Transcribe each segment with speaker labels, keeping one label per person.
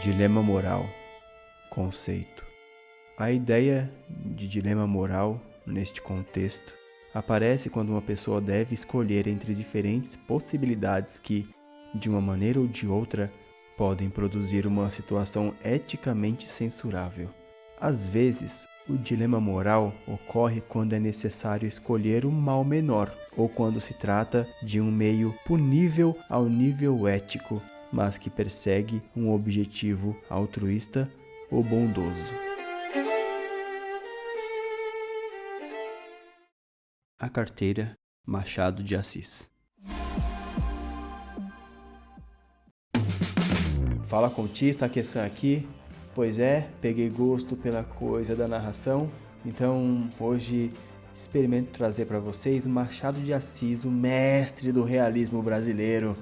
Speaker 1: Dilema moral. Conceito. A ideia de dilema moral, neste contexto, aparece quando uma pessoa deve escolher entre diferentes possibilidades que, de uma maneira ou de outra, podem produzir uma situação eticamente censurável. Às vezes, o dilema moral ocorre quando é necessário escolher o mal menor, ou quando se trata de um meio punível ao nível ético, mas que persegue um objetivo altruísta ou bondoso. A carteira, Machado de Assis. Fala contista, Aqueçan aqui. Pois é, peguei gosto pela coisa da narração, então hoje experimento trazer para vocês Machado de Assis, o mestre do realismo brasileiro,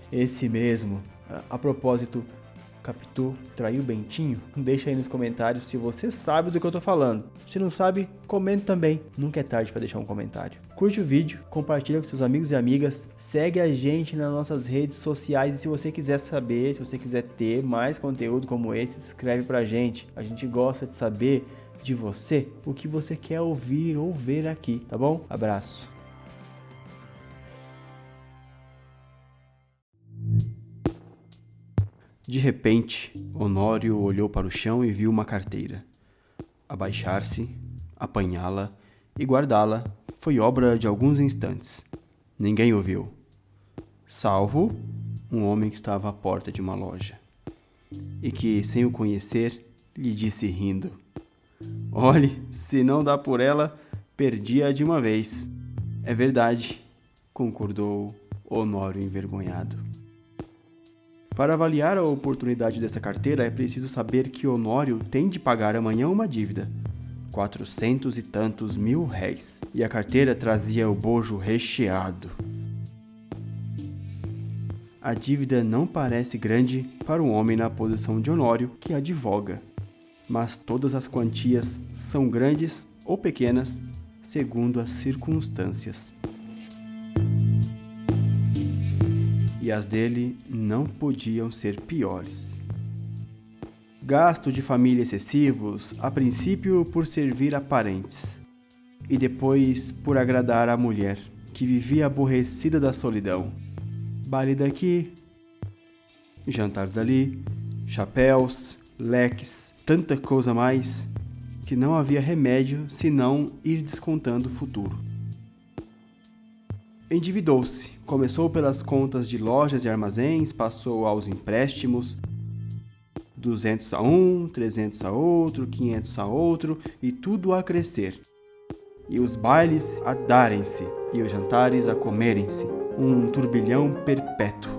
Speaker 1: esse mesmo. A propósito, Capitu traiu Bentinho? Deixa aí nos comentários se você sabe do que eu tô falando. Se não sabe, comenta também. Nunca é tarde para deixar um comentário. Curte o vídeo, compartilha com seus amigos e amigas, segue a gente nas nossas redes sociais e se você quiser saber, se você quiser ter mais conteúdo como esse, escreve pra gente. A gente gosta de saber de você o que você quer ouvir ou ver aqui, tá bom? Abraço. De repente, Honório olhou para o chão e viu uma carteira. Abaixar-se, apanhá-la e guardá-la foi obra de alguns instantes. Ninguém o viu, salvo um homem que estava à porta de uma loja e que, sem o conhecer, lhe disse rindo: "Olhe, se não dá por ela, perdi-a de uma vez." "É verdade", concordou Honório envergonhado. Para avaliar a oportunidade dessa carteira, é preciso saber que Honório tem de pagar amanhã uma dívida, 400 e tantos mil réis, e a carteira trazia o bojo recheado. A dívida não parece grande para um homem na posição de Honório, que advoga, mas todas as quantias são grandes ou pequenas, segundo as circunstâncias. E as dele não podiam ser piores. Gasto de família excessivos, a princípio por servir a parentes, e depois por agradar a mulher, que vivia aborrecida da solidão. Baile daqui, jantar dali, chapéus, leques, tanta coisa mais, que não havia remédio senão ir descontando o futuro. Endividou-se. Começou pelas contas de lojas e armazéns, passou aos empréstimos, 200 a um, 300 a outro, 500 a outro, e tudo a crescer. E os bailes a darem-se, e os jantares a comerem-se. Um turbilhão perpétuo,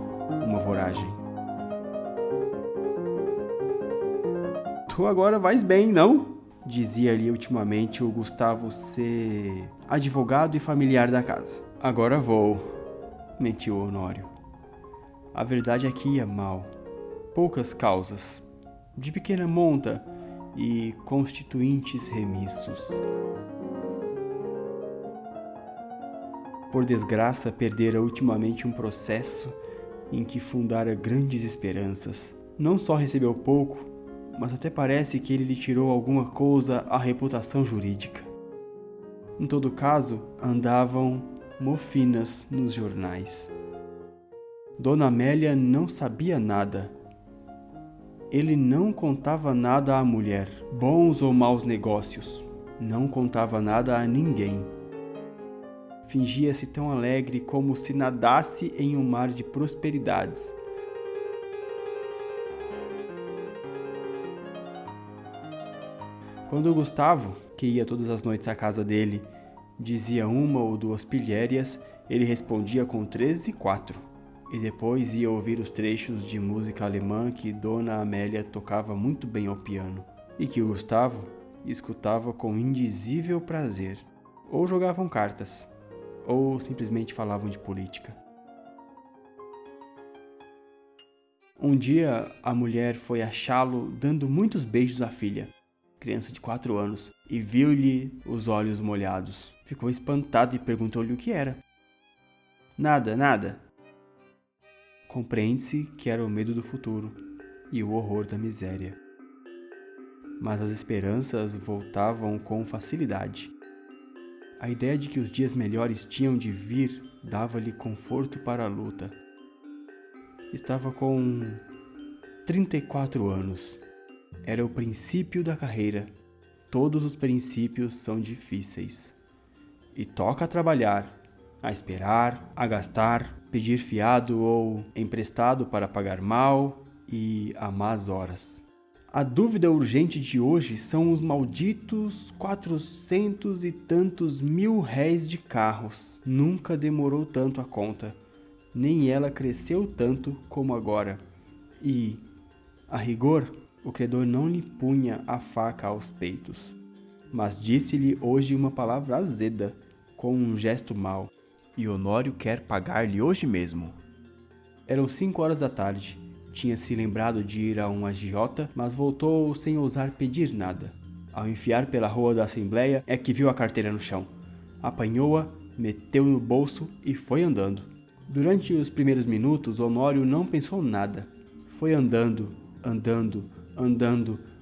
Speaker 1: uma voragem. "Tu agora vais bem, não?" dizia-lhe ultimamente o Gustavo C., advogado e familiar da casa. "Agora vou", mentiu Honório. A verdade é que ia mal. Poucas causas, de pequena monta e constituintes remissos. Por desgraça, perdera ultimamente um processo em que fundara grandes esperanças. Não só recebeu pouco, mas até parece que ele lhe tirou alguma coisa à reputação jurídica. Em todo caso, andavam mofinas nos jornais. Dona Amélia não sabia nada. Ele não contava nada à mulher, bons ou maus negócios. Não contava nada a ninguém. Fingia-se tão alegre como se nadasse em um mar de prosperidades. Quando o Gustavo, que ia todas as noites à casa dele, dizia uma ou duas pilhérias, ele respondia com 3 e 4. E depois ia ouvir os trechos de música alemã que Dona Amélia tocava muito bem ao piano, e que o Gustavo escutava com indizível prazer. Ou jogavam cartas, ou simplesmente falavam de política. Um dia, a mulher foi achá-lo dando muitos beijos à filha, criança de 4 anos, e viu-lhe os olhos molhados. Ficou espantado e perguntou-lhe o que era. "Nada, nada." Compreende-se que era o medo do futuro. e o horror da miséria. Mas as esperanças voltavam com facilidade. A ideia de que os dias melhores tinham de vir dava-lhe conforto para a luta. Estava com 34 anos. Era o princípio da carreira. Todos os princípios são difíceis. E toca trabalhar, a esperar, a gastar, pedir fiado ou emprestado para pagar mal e a más horas. A dúvida urgente de hoje são os malditos 400 e tantos mil réis de carros. Nunca demorou tanto a conta, nem ela cresceu tanto como agora. E, a rigor, o credor não lhe punha a faca aos peitos, mas disse-lhe hoje uma palavra azeda, com um gesto mau. E Honório quer pagar-lhe hoje mesmo. Eram 5 horas da tarde. Tinha se lembrado de ir a um agiota, mas voltou sem ousar pedir nada. Ao enfiar pela rua da Assembleia, é que viu a carteira no chão. Apanhou-a, meteu no bolso e foi andando. Durante os primeiros minutos, Honório não pensou nada. Foi andando,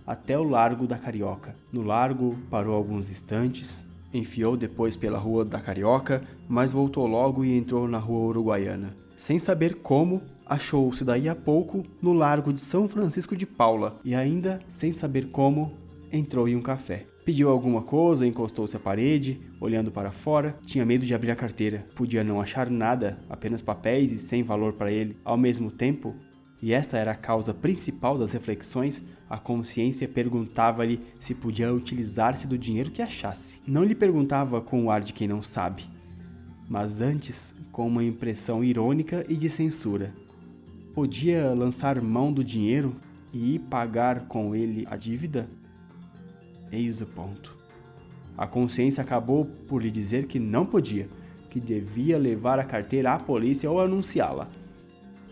Speaker 1: até o Largo da Carioca. No largo, parou alguns instantes, enfiou depois pela Rua da Carioca, mas voltou logo e entrou na Rua Uruguaiana. Sem saber como, achou-se daí a pouco no Largo de São Francisco de Paula e ainda, sem saber como, entrou em um café. Pediu alguma coisa, encostou-se à parede, olhando para fora. Tinha medo de abrir a carteira. Podia não achar nada, apenas papéis e sem valor para ele. Ao mesmo tempo, e esta era a causa principal das reflexões, a consciência perguntava-lhe se podia utilizar-se do dinheiro que achasse. Não lhe perguntava com o ar de quem não sabe, mas antes com uma impressão irônica e de censura. Podia lançar mão do dinheiro e ir pagar com ele a dívida? Eis o ponto. A consciência acabou por lhe dizer que não podia, que devia levar a carteira à polícia ou anunciá-la.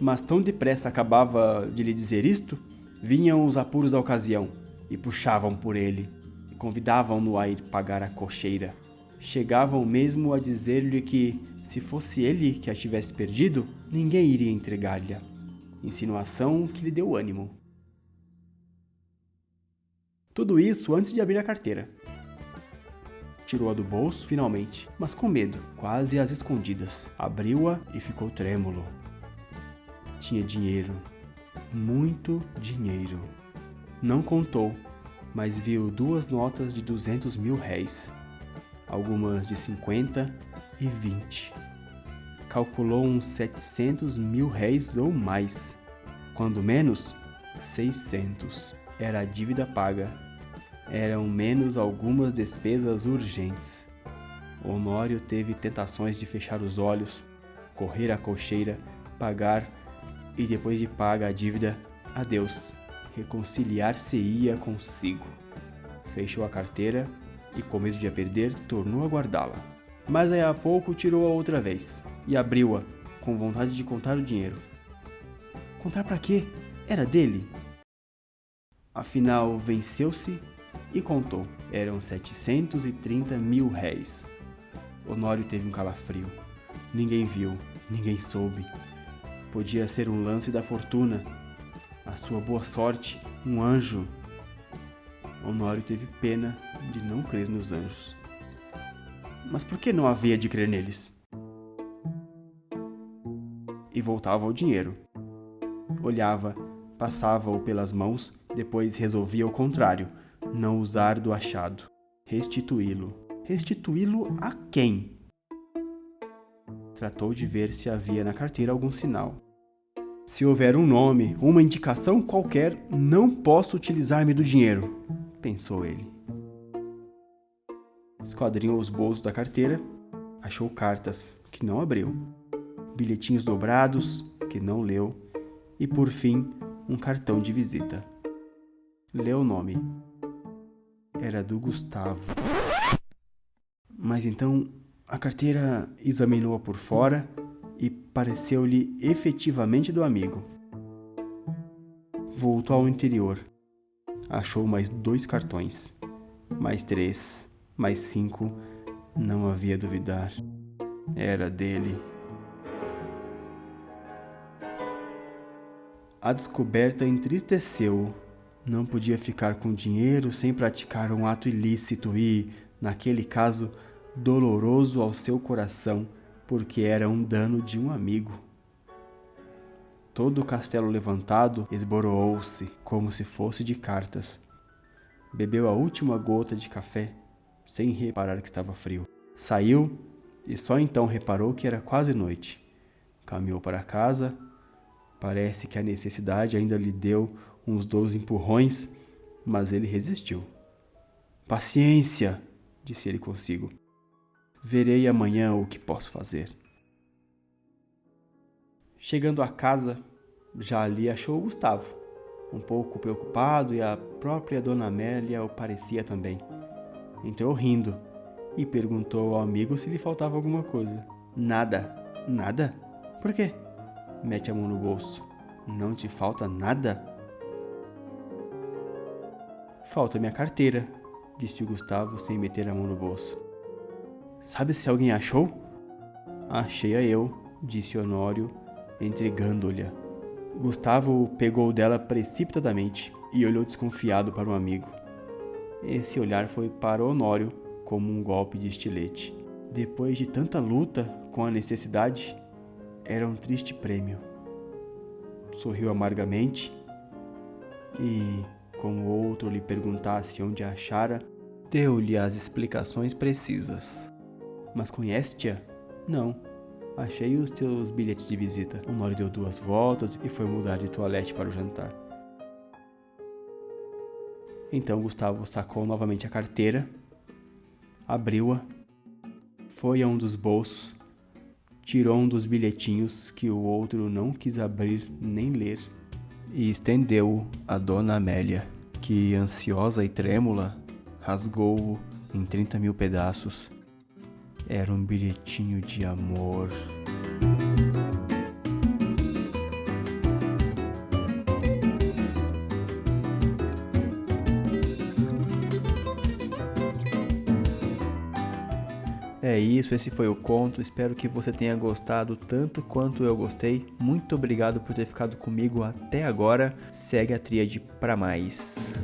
Speaker 1: Mas tão depressa acabava de lhe dizer isto, vinham os apuros da ocasião e puxavam por ele, e convidavam-no a ir pagar a cocheira. Chegavam mesmo a dizer-lhe que, se fosse ele que a tivesse perdido, ninguém iria entregar-lhe. Insinuação que lhe deu ânimo. Tudo isso antes de abrir a carteira. Tirou-a do bolso, finalmente, mas com medo, quase às escondidas. Abriu-a e ficou trêmulo. Tinha dinheiro. Muito dinheiro. Não contou, mas viu 2 notas de 200 mil réis. Algumas de 50 e 20. Calculou uns 700 mil réis ou mais. Quando menos, 600. Era a dívida paga. Eram menos algumas despesas urgentes. Honório teve tentações de fechar os olhos, correr à cocheira, pagar e depois de paga a dívida, adeus, reconciliar-se-ia consigo. Fechou a carteira e, com medo de a perder, tornou a guardá-la. Mas aí a pouco tirou-a outra vez e abriu-a, com vontade de contar o dinheiro. Contar para quê? Era dele? Afinal, venceu-se e contou. Eram 730 mil réis. Honório teve um calafrio. Ninguém viu, ninguém soube. Podia ser um lance da fortuna, a sua boa sorte, um anjo. Honório teve pena de não crer nos anjos. Mas por que não havia de crer neles? E voltava ao dinheiro. Olhava, passava-o pelas mãos, depois resolvia o contrário, não usar do achado. Restituí-lo. Restituí-lo a quem? Tratou de ver se havia na carteira algum sinal. Se houver um nome, uma indicação qualquer, não posso utilizar-me do dinheiro, pensou ele. Esquadrinhou os bolsos da carteira, achou cartas, que não abriu, bilhetinhos dobrados, que não leu, e por fim, um cartão de visita. Leu o nome. Era do Gustavo. Mas então a carteira examinou-a por fora e pareceu-lhe efetivamente do amigo. Voltou ao interior. Achou mais 2 cartões. Mais 3, mais 5. Não havia duvidar. Era dele. A descoberta entristeceu-o. Não podia ficar com dinheiro sem praticar um ato ilícito e, naquele caso, doloroso ao seu coração, porque era um dano de um amigo. Todo o castelo levantado esboroou-se, como se fosse de cartas. Bebeu a última gota de café, sem reparar que estava frio. Saiu e só então reparou que era quase noite. Caminhou para casa. Parece que a necessidade ainda lhe deu uns 12 empurrões, mas ele resistiu. Paciência, disse ele consigo. Verei amanhã o que posso fazer. Chegando à casa, já ali achou Gustavo, um pouco preocupado, e a própria Dona Amélia o parecia também. Entrou rindo e perguntou ao amigo se lhe faltava alguma coisa. Nada. Nada? Por quê? Mete a mão no bolso. Não te falta nada? Falta minha carteira, disse o Gustavo sem meter a mão no bolso. Sabe se alguém achou? Achei-a eu, disse Honório, entregando-lhe. Gustavo pegou dela precipitadamente e olhou desconfiado para o amigo. Esse olhar foi para Honório como um golpe de estilete. Depois de tanta luta com a necessidade, era um triste prêmio. Sorriu amargamente e, como o outro lhe perguntasse onde a achara, deu-lhe as explicações precisas. Mas conhece-te-a? Não. Achei os teus bilhetes de visita. Honório deu 2 voltas e foi mudar de toalete para o jantar. Então Gustavo sacou novamente a carteira, abriu-a, foi a um dos bolsos, tirou um dos bilhetinhos que o outro não quis abrir nem ler e estendeu-o à Dona Amélia, que, ansiosa e trêmula, rasgou-o em 30.000 pedaços. Era um bilhetinho de amor. É isso, esse foi o conto. Espero que você tenha gostado tanto quanto eu gostei. Muito obrigado por ter ficado comigo até agora. Segue a tríade para mais.